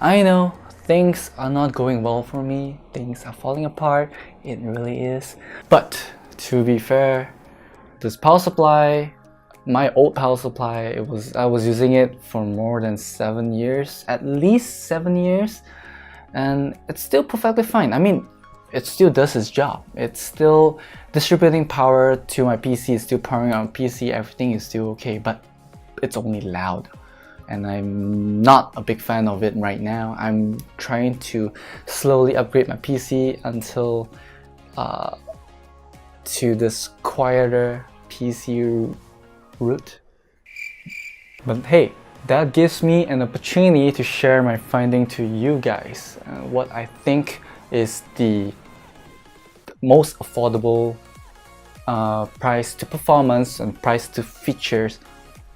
I know, things are not going well for me, things are falling apart, it really is. But to be fair, this power supply, my old power supply, I was using it for more than 7 years, at least 7 years, and it's still perfectly fine. I mean, it still does its job. It's still distributing power to my PC, it's still powering on PC, everything is still okay, but it's only loud. And I'm not a big fan of it right now. I'm trying to slowly upgrade my PC until to this quieter PC route. But hey, that gives me an opportunity to share my finding to you guys. What I think is the most affordable price to performance and price to features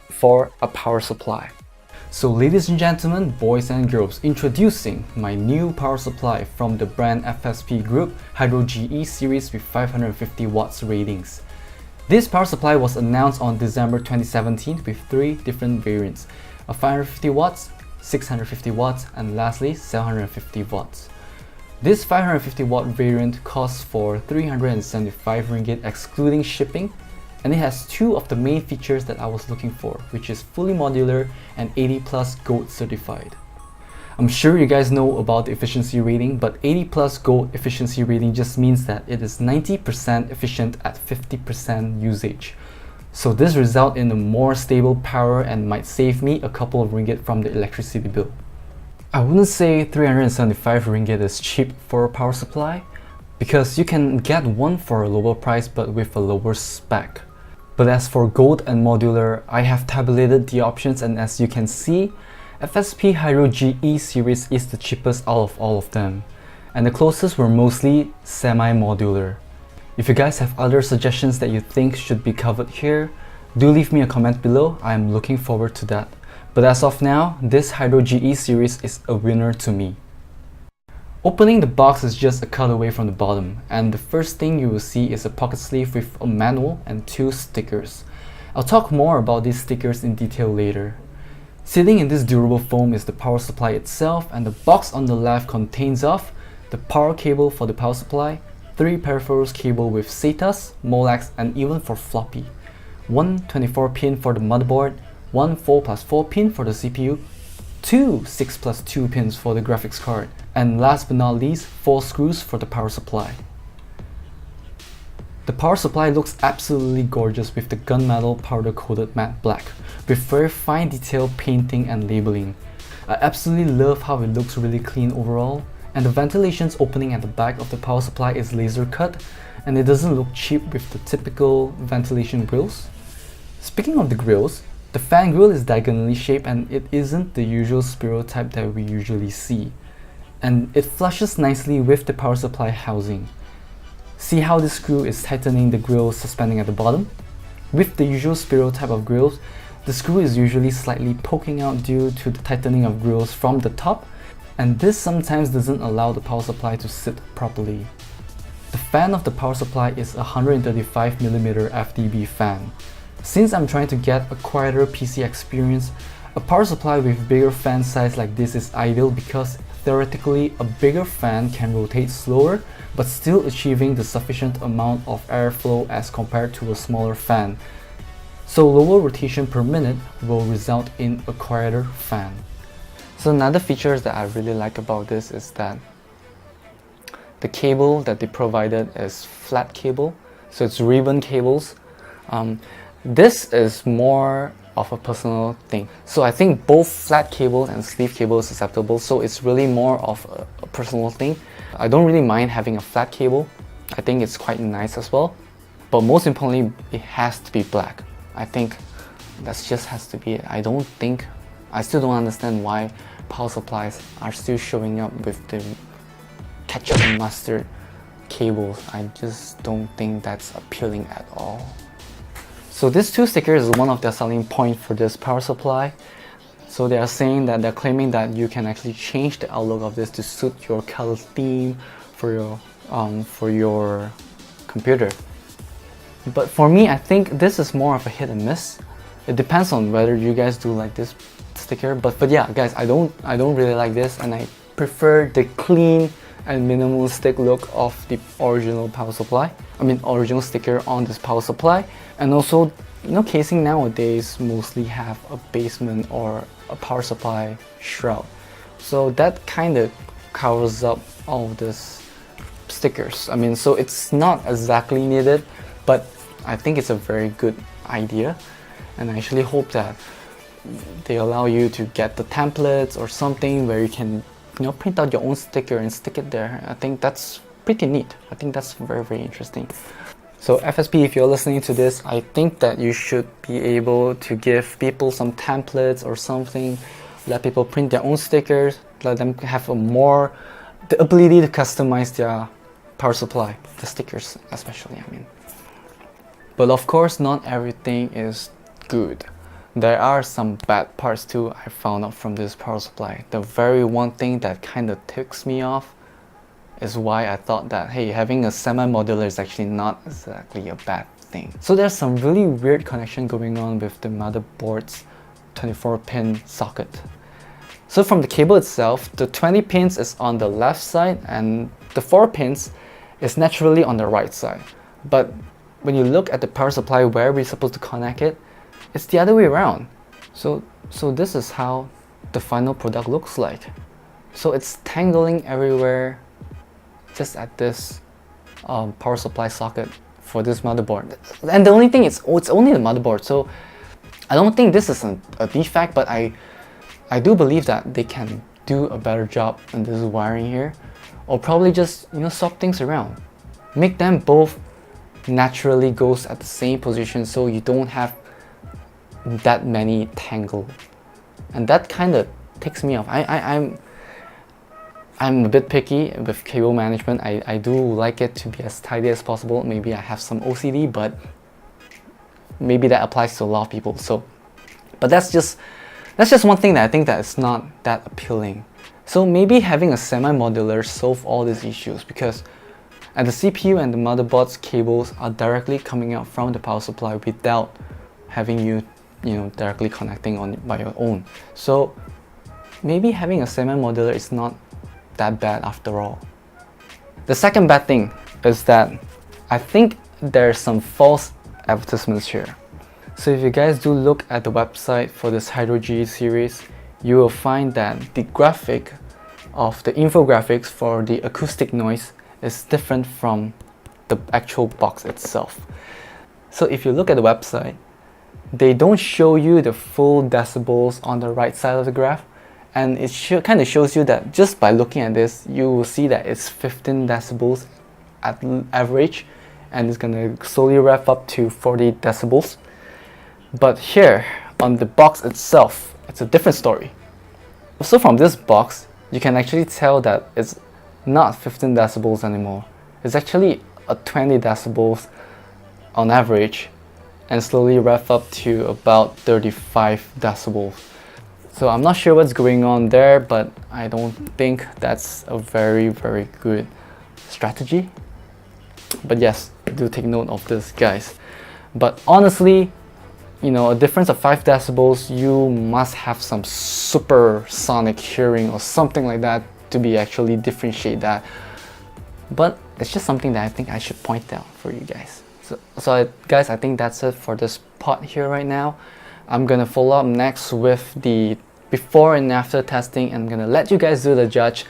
for a power supply. So ladies and gentlemen, boys and girls, introducing my new power supply from the brand FSP Group Hydro GE Series with 550 watts ratings. This power supply was announced on December 2017 with 3 different variants, a 550 watts, 650 watts, and lastly 750 watts. This 550 watt variant costs for 375 ringgit excluding shipping, and it has 2 of the main features that I was looking for, which is fully modular and 80+ Gold certified. I'm sure you guys know about the efficiency rating, but 80+ Gold efficiency rating just means that it is 90% efficient at 50% usage. So this results in a more stable power and might save me a couple of ringgit from the electricity bill. I wouldn't say 375 ringgit is cheap for a power supply, because you can get one for a lower price but with a lower spec. But as for Gold and Modular, I have tabulated the options, and as you can see, FSP Hydro GE Series is the cheapest out of all of them, and the closest were mostly semi-modular. If you guys have other suggestions that you think should be covered here, do leave me a comment below. I am looking forward to that. But as of now, this Hydro GE Series is a winner to me. Opening the box is just a cut away from the bottom, and the first thing you will see is a pocket sleeve with a manual and 2 stickers. I'll talk more about these stickers in detail later. Sitting in this durable foam is the power supply itself, and the box on the left contains of the power cable for the power supply, 3 peripherals cable with SATAs, Molex, and even for floppy, 1 24-pin for the motherboard, 1 4+4 pin for the CPU, 2 6+2 pins for the graphics card, and last but not least, 4 screws for the power supply. The power supply looks absolutely gorgeous with the gunmetal powder coated matte black, with very fine detailed painting and labeling. I absolutely love how it looks really clean overall, and the ventilation's opening at the back of the power supply is laser cut, and it doesn't look cheap with the typical ventilation grills. Speaking of the grills, the fan grill is diagonally shaped, and it isn't the usual spiral type that we usually see. And it flushes nicely with the power supply housing. See how this screw is tightening the grill suspending at the bottom? With the usual spiral type of grills, the screw is usually slightly poking out due to the tightening of grills from the top, and this sometimes doesn't allow the power supply to sit properly. The fan of the power supply is a 135mm FDB fan. Since I'm trying to get a quieter PC experience, a power supply with bigger fan size like this is ideal because theoretically a bigger fan can rotate slower but still achieving the sufficient amount of airflow as compared to a smaller fan. So lower rotation per minute will result in a quieter fan. So another feature that I really like about this is that the cable that they provided is flat cable, so it's ribbon cables. This is more of a personal thing. So I think both flat cables and sleeve cables is acceptable, so it's really more of a personal thing. I don't really mind having a flat cable. I think it's quite nice as well. But most importantly, it has to be black. I think that just has to be it. I still don't understand why power supplies are still showing up with the ketchup and mustard cables. I just don't think that's appealing at all. So these 2 stickers is one of their selling point for this power supply. So they are saying that they're claiming that you can actually change the outlook of this to suit your color theme for your computer. But for me, I think this is more of a hit and miss. It depends on whether you guys do like this sticker, but yeah, guys, I don't really like this, and I prefer the clean and minimalistic look of the original power supply. I mean, original sticker on this power supply. And also, you know, casing nowadays mostly have a basement or a power supply shroud, so that kind of covers up all of this stickers. I mean, so it's not exactly needed, but I think it's a very good idea, and I actually hope that they allow you to get the templates or something where you can, you know, print out your own sticker and stick it there. I think that's pretty neat. I think that's very, very interesting. So FSP, if you're listening to this, I think that you should be able to give people some templates or something, let people print their own stickers, let them have the ability to customize their power supply, the stickers especially, I mean. But of course, not everything is good. There are some bad parts too I found out from this power supply. The very one thing that kind of ticks me off is why I thought that, hey, having a semi-modular is actually not exactly a bad thing. So there's some really weird connection going on with the motherboard's 24-pin socket. So from the cable itself, the 20 pins is on the left side and the 4 pins is naturally on the right side. But when you look at the power supply where we're supposed to connect it, it's the other way around. So this is how the final product looks like. So it's tangling everywhere just at this power supply socket for this motherboard. And the only thing is, it's only the motherboard, so I don't think this is a defect, but I do believe that they can do a better job in this wiring here, or probably just, you know, swap things around. Make them both naturally goes at the same position so you don't have that many tangle. And that kind of ticks me off. I'm a bit picky with cable management. I do like it to be as tidy as possible. Maybe I have some OCD, but maybe that applies to a lot of people. So, but that's just one thing that I think that is not that appealing. So maybe having a semi-modular solve all these issues, because and the CPU and the motherboard's cables are directly coming out from the power supply without having you know, directly connecting on by your own. So maybe having a semi-modular is not that bad after all. The second bad thing is that I think there's some false advertisements here. So if you guys do look at the website for this Hydro GE series, you will find that the graphic of the infographics for the acoustic noise is different from the actual box itself. So if you look at the website, they don't show you the full decibels on the right side of the graph, and it kind of shows you that just by looking at this, you will see that it's 15 decibels at average, and it's gonna slowly rev up to 40 decibels. But here on the box itself, it's a different story. So from this box, you can actually tell that it's not 15 decibels anymore. It's actually a 20 decibels on average, and slowly rev up to about 35 decibels. So I'm not sure what's going on there, but I don't think that's a very, very good strategy. But yes, do take note of this, guys. But honestly, you know, a difference of 5 decibels, you must have some supersonic hearing or something like that to be actually differentiate that. But it's just something that I think I should point out for you guys. So guys, I think that's it for this part here right now. I'm gonna follow up next with the before and after testing, and I'm gonna let you guys do the judge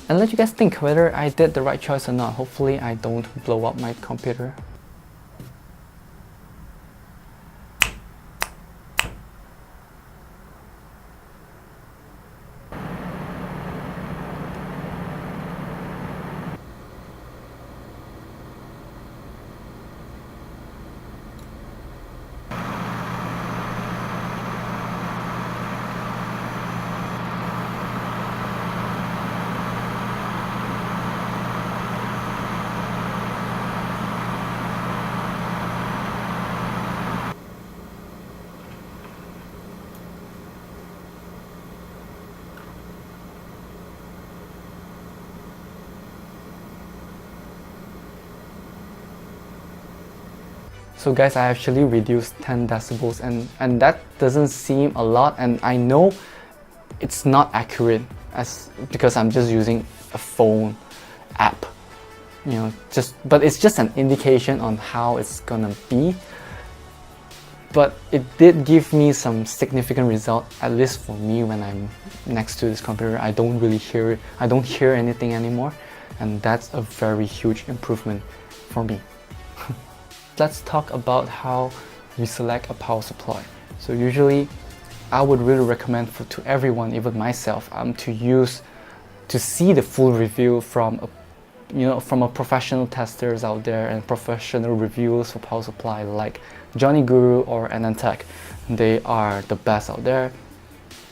and let you guys think whether I did the right choice or not. Hopefully I don't blow up my computer. So guys, I actually reduced 10 decibels and that doesn't seem a lot, and I know it's not accurate because I'm just using a phone app, you know, but it's just an indication on how it's gonna be. But it did give me some significant result, at least for me. When I'm next to this computer, I don't really hear it. I don't hear anything anymore, and that's a very huge improvement for me. Let's talk about how we select a power supply. So usually I would really recommend to everyone, even myself, to see the full review from a professional testers out there and professional reviewers for power supply like Johnny Guru or NNTech. They are the best out there,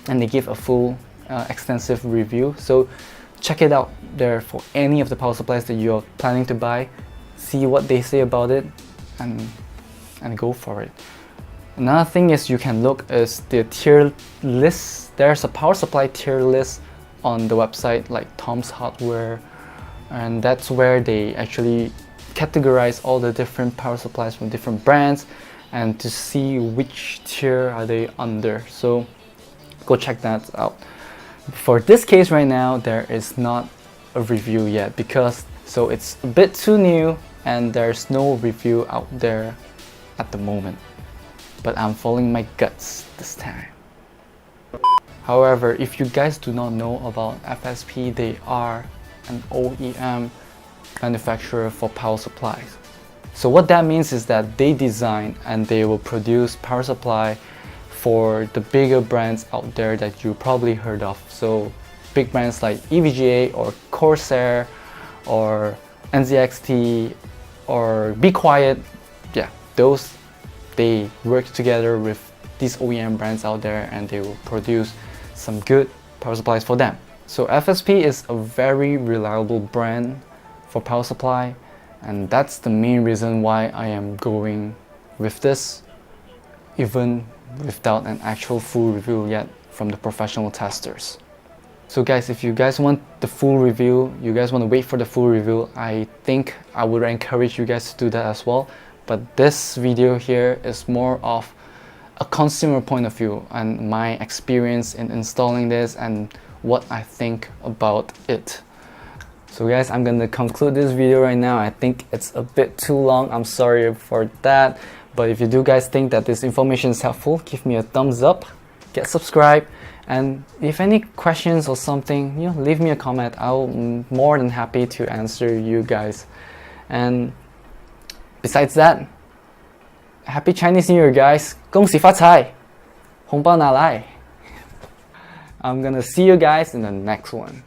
and they give a full extensive review. So check it out there for any of the power supplies that you're planning to buy. See what they say about it and go for it. Another thing is you can look is the tier list. There's a power supply tier list on the website like Tom's Hardware, and that's where they actually categorize all the different power supplies from different brands and to see which tier are they under. So go check that out. For this case right now, there is not a review yet because it's a bit too new and there's no review out there at the moment. But I'm following my guts this time. However, if you guys do not know about FSP, they are an OEM manufacturer for power supplies. So what that means is that they design and they will produce power supply for the bigger brands out there that you probably heard of. So big brands like EVGA or Corsair or NZXT or Be Quiet, yeah, they work together with these OEM brands out there and they will produce some good power supplies for them. So FSP is a very reliable brand for power supply, and that's the main reason why I am going with this, even without an actual full review yet from the professional testers. So guys, if you guys want the full review, you guys want to wait for the full review, I think I would encourage you guys to do that as well. But this video here is more of a consumer point of view and my experience in installing this and what I think about it. So guys, I'm gonna conclude this video right now. I think it's a bit too long, I'm sorry for that. But if you do guys think that this information is helpful, give me a thumbs up, get subscribed, and if any questions or something, leave me a comment. I'm more than happy to answer you guys. And besides that, Happy Chinese New Year guys! 恭喜发财! 红包拿来! I'm gonna see you guys in the next one.